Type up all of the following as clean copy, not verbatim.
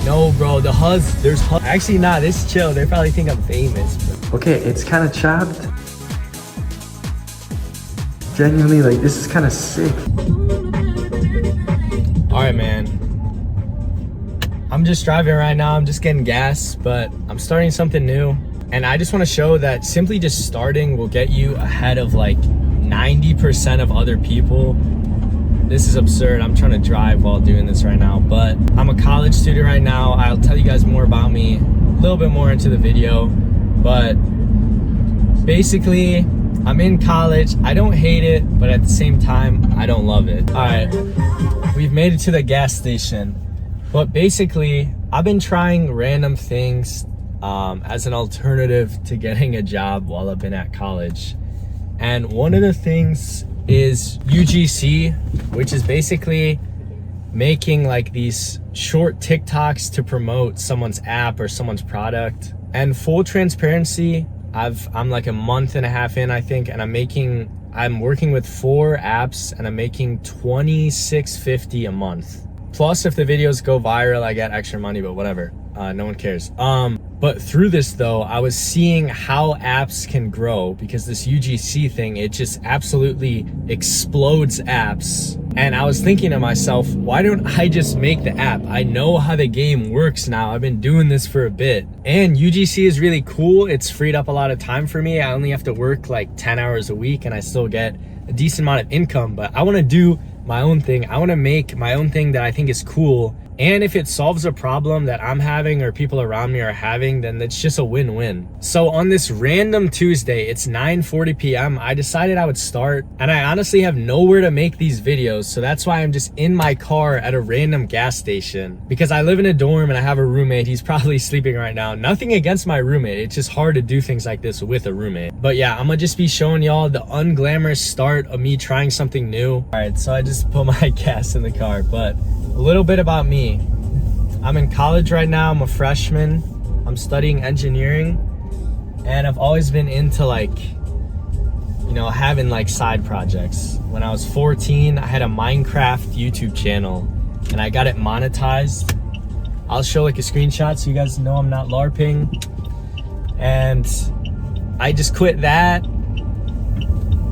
No, bro, there's actually not. It's chill. They probably think I'm famous. But... Okay, it's kind of chopped. Genuinely, like, this is kind of sick. All right, man. I'm just driving right now. I'm just getting gas, but I'm starting something new. And I just want to show that simply just starting will get you ahead of like 90% of other people. This is absurd. I'm trying to drive while doing this right now, but I'm a college student right now. I'll tell you guys more about me a little bit more into the video, but basically I'm in college. I don't hate it, but at the same time, I don't love it. All right, we've made it to the gas station, but basically I've been trying random things as an alternative to getting a job while I've been at college. And one of the things is UGC, which is basically making like these short TikToks to promote someone's app or someone's product. And full transparency, I'm like a month and a half in, I think, and I'm working with 4 apps and I'm making $26.50 a month. Plus, if the videos go viral, I get extra money, but whatever. No one cares. But through this though, I was seeing how apps can grow, because this UGC thing, it just absolutely explodes apps. And I was thinking to myself, why don't I just make the app? I know how the game works now. I've been doing this for a bit. And UGC is really cool. It's freed up a lot of time for me. I only have to work like 10 hours a week and I still get a decent amount of income, but I want to do my own thing. I want to make my own thing that I think is cool. And if it solves a problem that I'm having or people around me are having, then it's just a win-win. So on this random Tuesday, it's 9:40 p.m. I decided I would start, and I honestly have nowhere to make these videos. So that's why I'm just in my car at a random gas station, because I live in a dorm and I have a roommate. He's probably sleeping right now. Nothing against my roommate. It's just hard to do things like this with a roommate. But yeah, I'm gonna just be showing y'all the unglamorous start of me trying something new. All right, so I just put my gas in the car, but a little bit about me. I'm in college right now. I'm a freshman. I'm studying engineering, and I've always been into like, you know, having like side projects. When I was 14, I had a Minecraft YouTube channel and I got it monetized. I'll show like a screenshot so you guys know I'm not LARPing. And I just quit that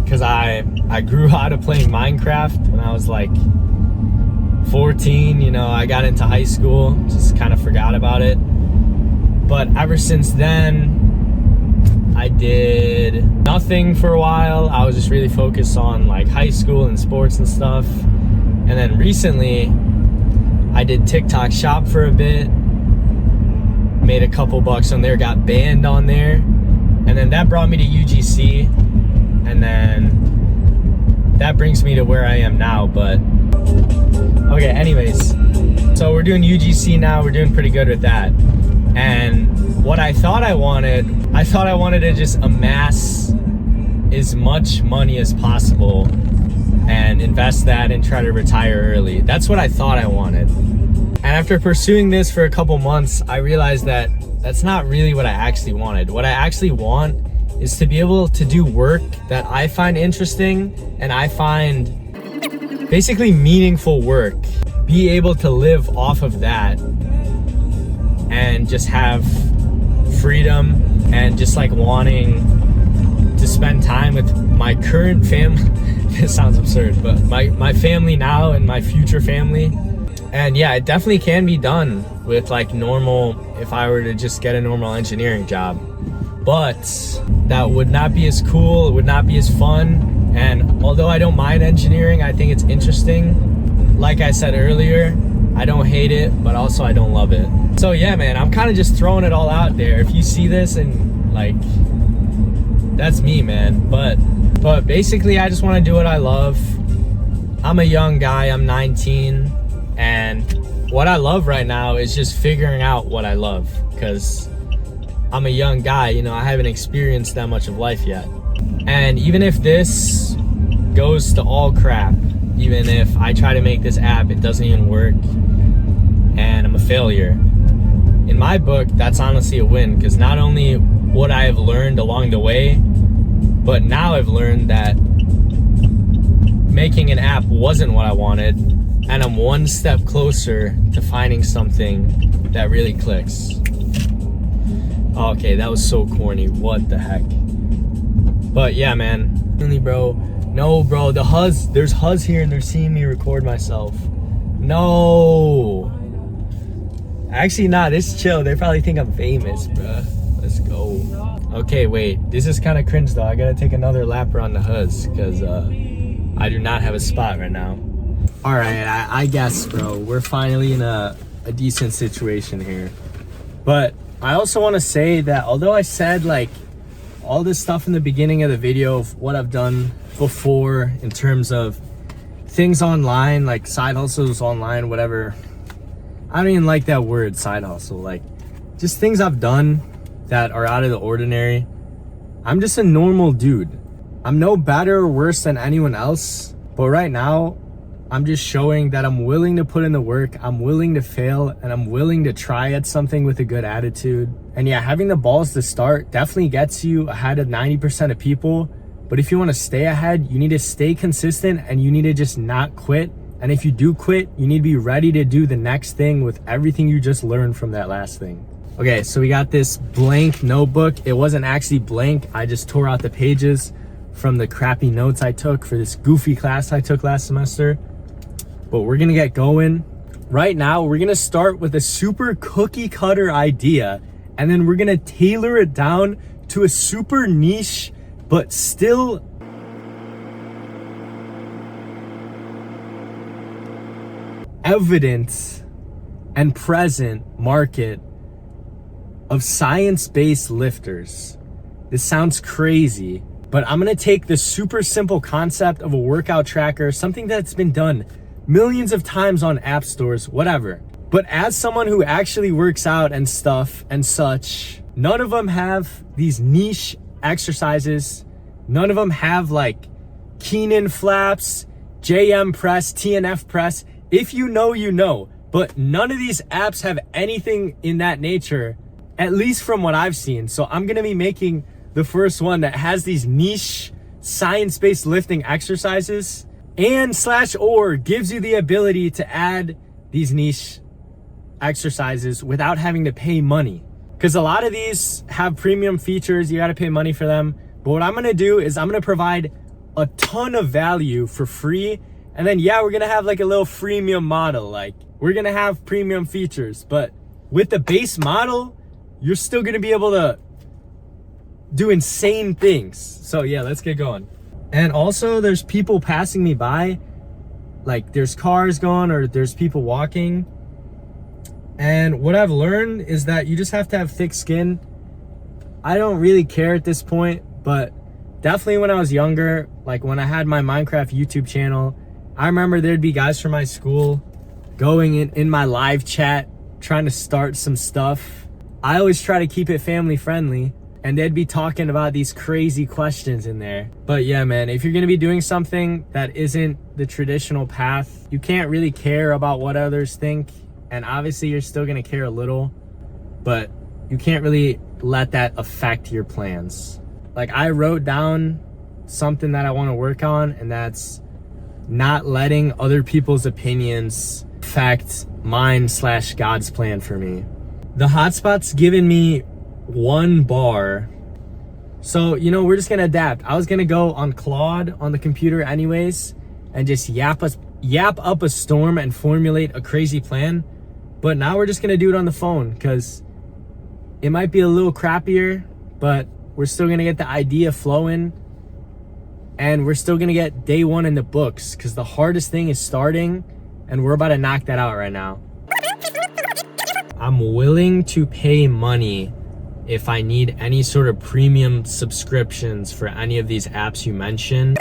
because I grew out of playing Minecraft when I was like 14, you know, I got into high school, just kind of forgot about it. But ever since then, I did nothing for a while. I was just really focused on like high school and sports and stuff. And then recently, I did TikTok Shop for a bit, made a couple bucks on there, got banned on there. And then that brought me to UGC. And then that brings me to where I am now, but okay, anyways, so we're doing UGC now. We're doing pretty good with that. And what I thought I wanted to just amass as much money as possible and invest that and try to retire early. That's what I thought I wanted. And after pursuing this for a couple months, I realized that that's not really what I actually wanted. What I actually want is to be able to do work that I find interesting and I find basically meaningful work, be able to live off of that and just have freedom and just like wanting to spend time with my current family. This sounds absurd, but my family now and my future family. And yeah, it definitely can be done with like normal, if I were to just get a normal engineering job, but that would not be as cool, it would not be as fun. And although I don't mind engineering, I think it's interesting. Like I said earlier, I don't hate it, but also I don't love it. So yeah, man, I'm kind of just throwing it all out there. If you see this and like, that's me, man. But basically, I just want to do what I love. I'm a young guy, I'm 19. And what I love right now is just figuring out what I love. Because I'm a young guy, you know, I haven't experienced that much of life yet. And even if this goes to all crap, even if I try to make this app, it doesn't even work, and I'm a failure, in my book, that's honestly a win, because not only what I have learned along the way, but now I've learned that making an app wasn't what I wanted, and I'm one step closer to finding something that really clicks. Okay, that was so corny. What the heck? But yeah, man. Really, bro. No, bro. There's Huz here and they're seeing me record myself. No. Actually, nah, this chill. They probably think I'm famous, bruh. Let's go. Okay, wait. This is kind of cringe though. I gotta take another lap around the Huz because I do not have a spot right now. All right, I guess, bro. We're finally in a decent situation here. But I also want to say that although I said like all this stuff in the beginning of the video of what I've done before in terms of things online, like side hustles online, whatever. I don't even like that word, side hustle. Like just things I've done that are out of the ordinary. I'm just a normal dude. I'm no better or worse than anyone else. But right now, I'm just showing that I'm willing to put in the work, I'm willing to fail, and I'm willing to try at something with a good attitude. And yeah, having the balls to start definitely gets you ahead of 90% of people. But if you want to stay ahead, you need to stay consistent and you need to just not quit. And if you do quit, you need to be ready to do the next thing with everything you just learned from that last thing. Okay, so we got this blank notebook. It wasn't actually blank. I just tore out the pages from the crappy notes I took for this goofy class I took last semester. But we're gonna get going. Right now, we're gonna start with a super cookie cutter idea, and then we're gonna tailor it down to a super niche, but still evident and present market of science-based lifters. This sounds crazy, but I'm gonna take the super simple concept of a workout tracker, something that's been done millions of times on app stores, whatever. But as someone who actually works out and stuff and such, none of them have these niche exercises. None of them have like Keenan flaps, JM press, TNF press. If you know, you know. But none of these apps have anything in that nature, at least from what I've seen. So I'm gonna be making the first one that has these niche science-based lifting exercises and /or gives you the ability to add these niche exercises without having to pay money. Because a lot of these have premium features, you gotta pay money for them. But what I'm gonna do is I'm gonna provide a ton of value for free. And then yeah, we're gonna have like a little freemium model. Like we're gonna have premium features, but with the base model, you're still gonna be able to do insane things. So yeah, let's get going. And also there's people passing me by, like there's cars going or there's people walking. And what I've learned is that you just have to have thick skin. I don't really care at this point, but definitely when I was younger, like when I had my Minecraft YouTube channel, I remember there'd be guys from my school going in my live chat, trying to start some stuff. I always try to keep it family friendly. And they'd be talking about these crazy questions in there. But yeah, man, if you're gonna be doing something that isn't the traditional path, you can't really care about what others think. And obviously you're still gonna care a little, but you can't really let that affect your plans. Like I wrote down something that I wanna work on, and that's not letting other people's opinions affect mine/God's plan for me. The hotspot's given me 1 bar. So, you know, we're just gonna adapt. I was gonna go on Claude on the computer anyways and just yap up a storm and formulate a crazy plan. But now we're just gonna do it on the phone because it might be a little crappier, but we're still gonna get the idea flowing and we're still gonna get day 1 in the books because the hardest thing is starting, and we're about to knock that out right now. I'm willing to pay money if I need any sort of premium subscriptions for any of these apps you mentioned.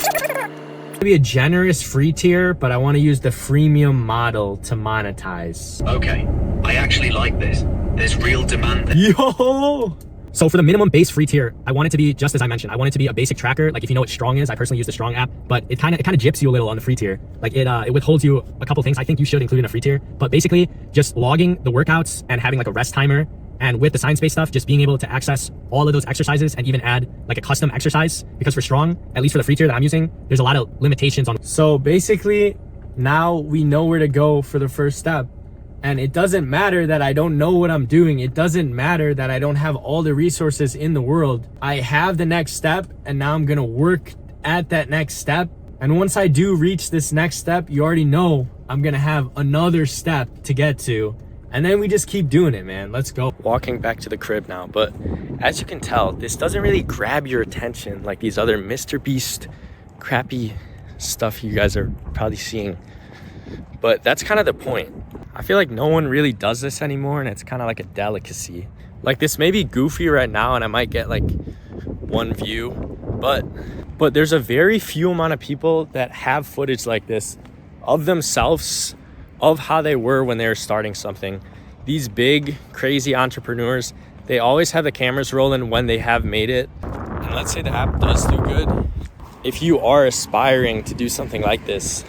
Maybe a generous free tier, but I want to use the freemium model to monetize. Okay, I actually like this. There's real demand there. Yo! So for the minimum base free tier, I want it to be just as I mentioned. I want it to be a basic tracker. Like if you know what Strong is, I personally use the Strong app, but it kind of gyps you a little on the free tier. Like it withholds you a couple things I think you should include in a free tier. But basically just logging the workouts and having like a rest timer, and with the science-based stuff, just being able to access all of those exercises and even add like a custom exercise, because for Strong, at least for the free tier that I'm using, there's a lot of limitations on. So basically now we know where to go for the first step. And it doesn't matter that I don't know what I'm doing. It doesn't matter that I don't have all the resources in the world. I have the next step, and now I'm gonna work at that next step. And once I do reach this next step, you already know I'm gonna have another step to get to. And then we just keep doing it, man. Let's go. Walking back to the crib now, but as you can tell, this doesn't really grab your attention like these other Mr. Beast crappy stuff you guys are probably seeing. But that's kind of the point. I feel like no one really does this anymore, and it's kind of like a delicacy. Like, this may be goofy right now and I might get like one view, but there's a very few amount of people that have footage like this of themselves, of how they were when they were starting something. These big crazy entrepreneurs, they always have the cameras rolling when they have made it. And let's say the app does do good. If you are aspiring to do something like this,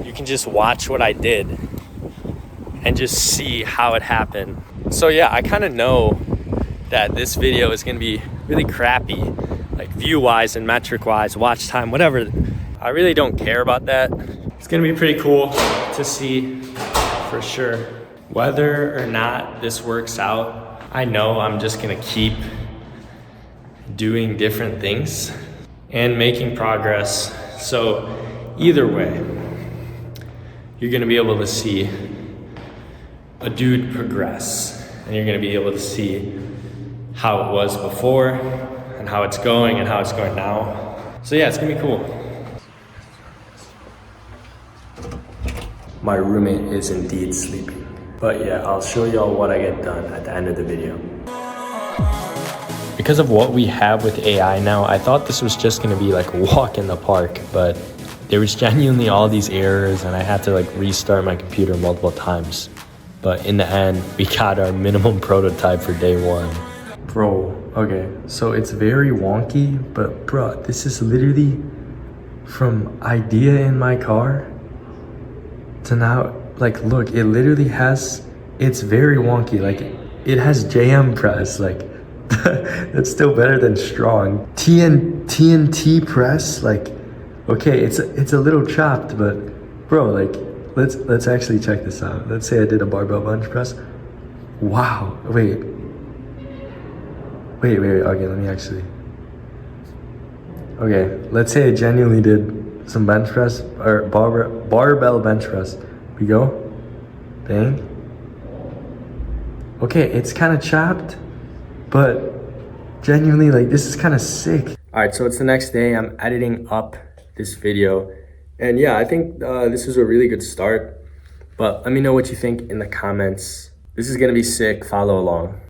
you can just watch what I did and just see how it happened. So yeah, I kind of know that this video is gonna be really crappy, like view-wise and metric-wise, watch time, whatever. I really don't care about that. It's gonna be pretty cool to see for sure. Whether or not this works out, I know I'm just gonna keep doing different things and making progress. So either way, you're gonna be able to see a dude progress, and you're gonna be able to see how it was before and how it's going and how it's going now. So yeah, it's gonna be cool. My roommate is indeed sleeping. But yeah, I'll show y'all what I get done at the end of the video. Because of what we have with AI now, I thought this was just gonna be like a walk in the park, but there was genuinely all these errors and I had to like restart my computer multiple times. But in the end, we got our minimum prototype for day one. Bro, okay, so it's very wonky, but bro, this is literally from idea in my car to now, like, look, it literally has, it's very wonky, like, it has JM press, like, that's still better than strong. TNT press, like, okay, it's a little chopped, but bro, like, let's actually check this out. Let's say I did a barbell bench press. Wow, wait, okay, let me actually. Okay, let's say I genuinely did some bench press, or barbell bench press. We go, bang. Okay, it's kind of chopped, but genuinely, like, this is kind of sick. All right, so it's the next day. I'm editing up this video. And yeah, I think this is a really good start. But let me know what you think in the comments. This is gonna be sick. Follow along.